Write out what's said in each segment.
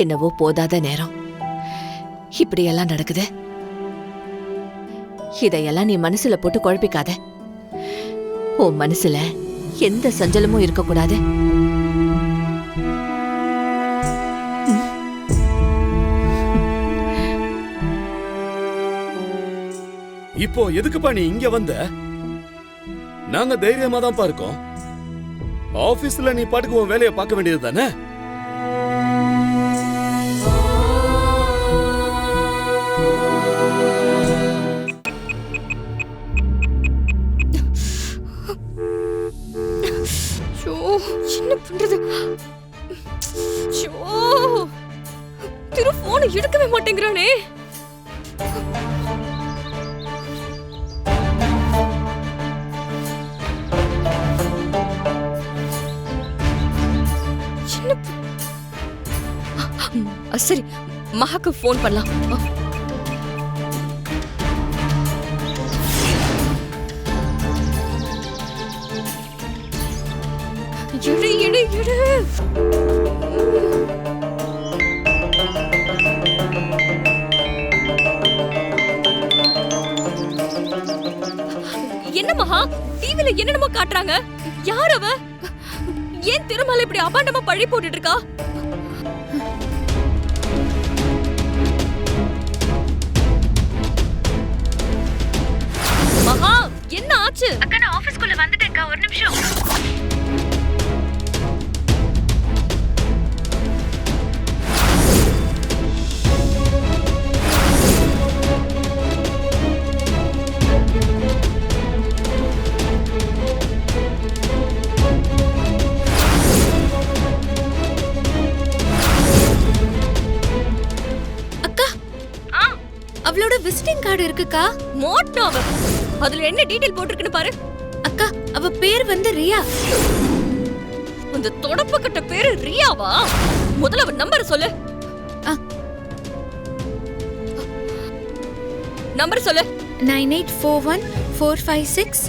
என்னவோ போதாத நேரம் இப்படியெல்லாம் நடக்குது. இதையெல்லாம் நீ மனசுல போட்டு குழப்பிக்காத. உன் மனசுல எந்த சஞ்சலமும் இருக்கக்கூடாது. இப்போ எதுக்குப்பா நீ இங்க வந்த? நாங்க தைரியமா தான் இருக்கோம். ஆபீஸ்ல நீ பாட்டுக்கு உன் வேலையை பார்க்க வேண்டியது தானே? என்ன பண்றது? திரு போன் எடுக்கவே மாட்டேங்கிறானே. சரி, மகாக்கு போன் பண்ணலாம். எடு எடு எடு. என்ன மகா, டிவில என்னென்னமோ காட்டுறாங்க. யார் அவ? ஏன் திருமலை இப்படி அபாண்டமா பழி போட்டுட்டு இருக்கா? மகா, என்ன ஆச்சு? அக்கா, நான் ஆபீஸ்க்குள்ள வந்துட்டேன்க்கா, ஒரு நிமிஷம். அவளோட விசிட்டிங் கார்டு இருக்குக்கா. மோட்டோ அவ. அதுல என்ன டீடைல் போட்டுருக்குன்னு பாரு. அக்கா, அவ பேர் வந்து ரியா. அந்த தொடப்பு கட்ட பேரு ரியாவா? முதல்ல அவ நம்பர் சொல்லு. நம்பர் சொல்லு. 9841456456.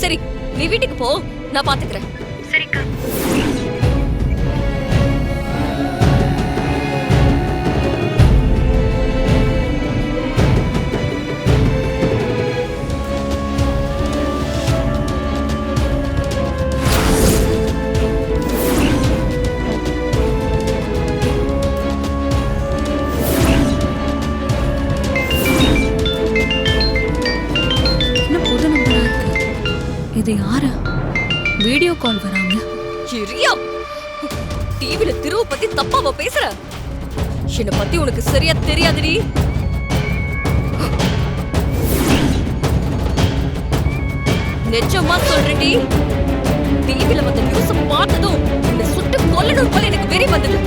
சரி, நீ வீட்டுக்கு போ, நான் பாத்துக்கிறேன். சரிக்கா. இது யாரு? வீடியோ கால் வராங்க. ரியா, டிவில திருவ பத்தி தப்பாவா பேசுற? என்ன பத்தி உனக்கு சரியா தெரியாதுடி. நிஜமா சொல்றேன்டி, டிவில வந்த நியூஸ் பார்த்ததும் இந்த சுட்டு கொல்லணும் போல எனக்கு வெறி வந்தது.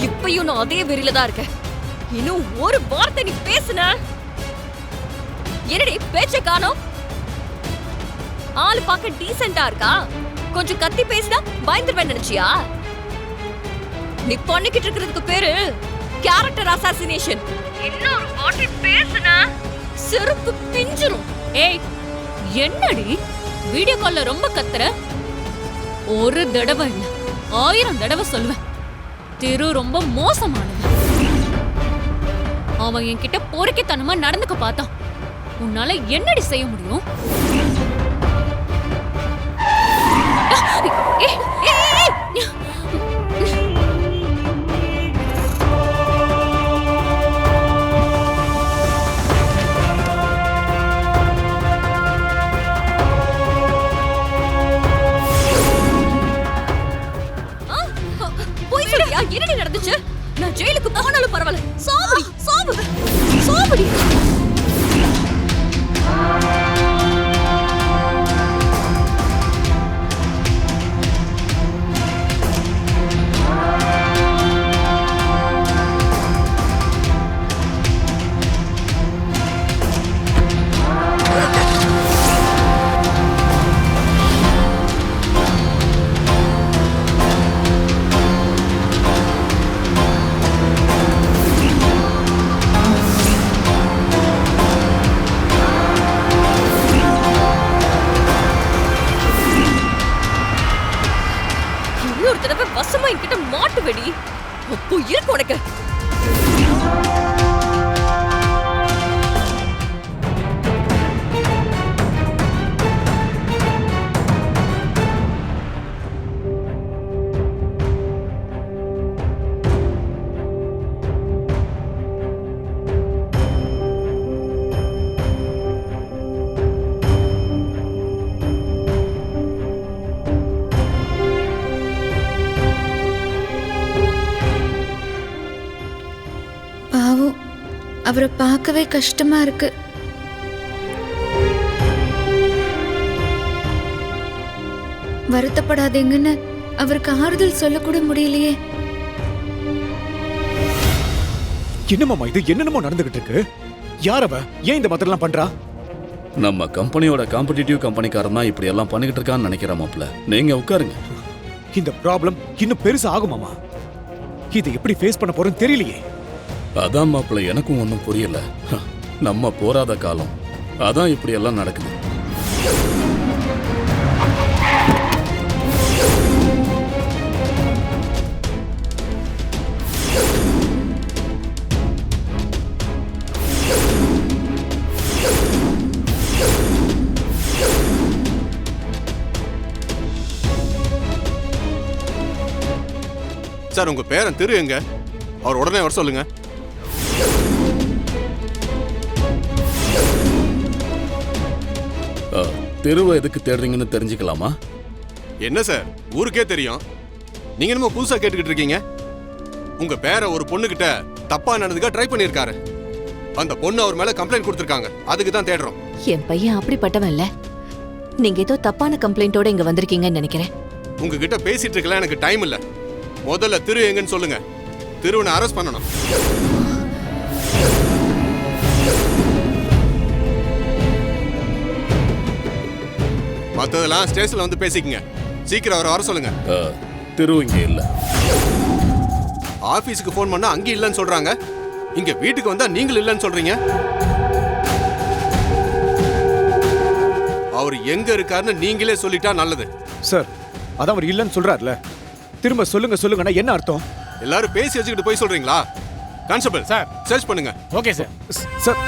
இப்பயும் நான் அதே வெறியில தான் இருக்கேன். இன்னும் ஒரு வார்த்தை நீ பேசுன, என்னடி பேச்சை காணோம்? ஆளு பார்க்க டீசென்ட்டா இருக்கா? கொஞ்சம் கத்தி பேசினா பயந்துருவேன் நினைச்சியா? நீ பண்ணிக்கிட்டு இருக்கிறதுக்கு பேரு கேரக்டர் அசாசினேஷன். இன்னொரு வாட்டி பேசுனா செருப்பு பிஞ்சிரும். ஏய், என்னடி வீடியோ கால்ல ரொம்ப கத்துற? ஒரு தடவை இல்ல, 1000 தடவை சொல்லுவேன். திரு ரொம்ப மோசமானவன். அவன் என்கிட்ட பொறுக்கித்தனமா நடந்துக்க பார்த்தான். உன்னால என்னடி செய்ய முடியும்? போய் சொல்லியா? என்னடி நடந்துச்சு? நான் ஜெயிலுக்கு போனாலும் பரவாயில்ல. சாவடி, சாவு, சாவடி. இருக்கு உனக்கு. பாவம், அவரை பார்க்கவே கஷ்டமா இருக்கு. வருத்தப்படாதீங்கன்னு அவருக்கு ஆறுதல் சொல்லக்கூட முடியலையே. என்னமாமா இது? என்னென்னமோ நடந்துகிட்டு இருக்கு. யார் அவ? ஏன் இந்த மாதிரிலாம் பண்றா? நம்ம கம்பெனியோட காம்படிட்டிவ் கம்பெனிக்காரன் தான் இப்படி எல்லாம் பண்ணிக்கிட்டு இருக்கான்னு நினைக்கிறேன் மாப்ள. நீங்க உட்காருங்க. இந்த ப்ராப்ளம் இன்னும் பெருசா ஆகுமாமா? இதை எப்படி ஃபேஸ் பண்ண போறேன்னு தெரியலையே. அதான் மாப்ள, எனக்கும் ஒன்றும் புரியல. நம்ம போராத காலம் அதான் இப்படி எல்லாம் நடக்குது. சார், உங்க பேரன் திரு எங்க? அவர் உடனே வர சொல்லுங்க. தெருவை எதுக்கு தேடுறீங்கன்னு தெரிஞ்சுக்கலாமா? என்ன சார், ஊருக்கே தெரியும். நீங்க என்னமோ புதுசா கேட்டுக்கிட்டு இருக்கீங்க. உங்க பேர ஒரு பொண்ணுகிட்ட தப்பா நடந்துக்க ட்ரை பண்ணிருக்காரு. அந்த பொண்ணு அவர் மேல கம்ப்ளைண்ட் கொடுத்திருக்காங்க. அதுக்கு தான் தேடுறோம். என் பையன் அப்படிப்பட்டவன் இல்ல. நீங்க ஏதோ தப்பான கம்ப்ளைண்டோட இங்க வந்திருக்கீங்கன்னு நினைக்கிறேன். உங்ககிட்ட பேசிட்டு இருக்கலாம், எனக்கு டைம் இல்ல. முதல்ல திரு எங்கன்னு சொல்லுங்க. திருவனை அரெஸ்ட் பண்ணணும். மத்ததெல்லாம் ஸ்டேஷன்ல வந்து பேசிக்கங்க. சீக்கிரம் அவரை வர சொல்லுங்க. தெரு இங்க இல்ல. ஆபீஸ்க்கு போன் பண்ணா அங்க இல்லன்னு சொல்றாங்க. இங்க வீட்டுக்கு வந்தா நீங்கள் இல்லன்னு சொல்றீங்க. அவர் எங்க இருக்காருன்னு நீங்களே சொல்லிட்டா நல்லது. சார், அதான் அவர் இல்லைன்னு சொல்றாருல. திரும்ப சொல்லுங்க சொல்லுங்கன்னா என்ன அர்த்தம்? எல்லாரும் பேசி வச்சுக்கிட்டு போய் சொல்றீங்களா? கான்ஸ்டபிள் சார், சர்ச் பண்ணுங்க. Okay sir. சார்